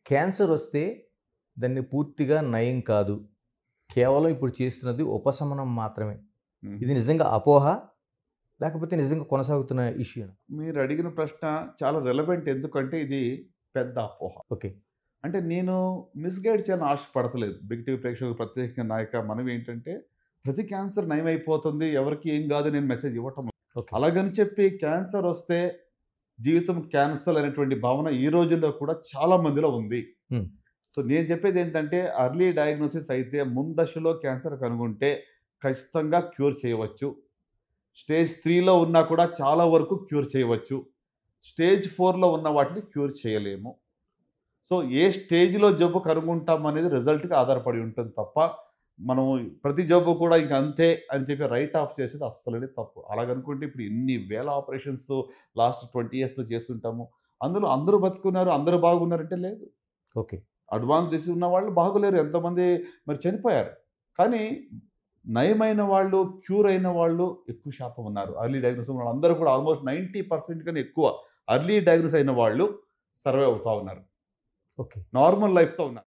Cancer వస్తే దాన్ని పూర్తిగా నయం కాదు. కేవలం ఇప్పుడు చేస్తున్నది ఉపశమనం మాత్రమే. ఇది నిజంగా అపోహ? లేకపోతే నిజంగా కొనసాగుతున్న ఇష్యూనా? మీరు అడిగిన ప్రశ్న చాలా రెలవెంట్. ఎందుకంటే ఇది పెద్ద అపోహ. ఓకే. అంటే నేను మిస్‌గైడ్ చేయాలని ఆశపడతలేదు. బిగ్ టీవీ ప్రేక్షకులకు ప్రత్యేకంగా నా యొక్క మనవి ఏంటంటే, ప్రతి క్యాన్సర్ నయమైపోతుంది. ఎవరికీ ఏం కాదు నేను మెసేజ్ ఇవ్వటం. ఓకే. అలాగని చెప్పి క్యాన్సర్ వస్తే జీవితం క్యాన్సల్ అనేటువంటి భావన ఈ రోజుల్లో కూడా చాలా మందిలో ఉంది. హ్మ్. సో నేను చెప్పేది ఏంటంటే, ఎర్లీ డయాగ్నోసిస్ అయితే ముందశలో క్యాన్సర్ కనుగొంటే ఖచ్చితంగా క్యూర్ చేయవచ్చు. స్టేజ్ 3లో ఉన్నా కూడా చాలా వరకు క్యూర్ చేయవచ్చు. స్టేజ్ 4లో ఉన్న వాటిని క్యూర్ చేయలేము. సో ఏ స్టేజ్‌లో జబ్బు కనుగొంటాం అనేది రిజల్ట్‌కి ఆధారపడి ఉంటుంది తప్ప, మనం ప్రతి జబ్బు కూడా ఇంక అంతే అని చెప్పి రైట్ ఆఫ్ చేసేది అస్సలనే తప్పు. అలాగనుకుంటే ఇప్పుడు ఎన్ని వేల ఆపరేషన్స్ లాస్ట్ 20 ఇయర్స్‌లో చేస్తుంటాము. అందులో అందరూ బతుకున్నారు, అందరూ బాగున్నారంటే లేదు. ఓకే. అడ్వాన్స్ డిసీజ్ ఉన్న వాళ్ళు బాగోలేరు. ఎంతోమంది మరి చనిపోయారు. కానీ నయమైన వాళ్ళు, క్యూర్ అయిన వాళ్ళు ఎక్కువ శాతం ఉన్నారు. ఎర్లీ డయాగ్నోస్ ఉన్న వాళ్ళందరూ కూడా ఆల్మోస్ట్ 90% కన్నా ఎక్కువ ఎర్లీ డయాగ్నోస్ అయిన వాళ్ళు సర్వైవ్ అవుతా ఉన్నారు. ఓకే. నార్మల్ లైఫ్‌తో ఉన్నారు.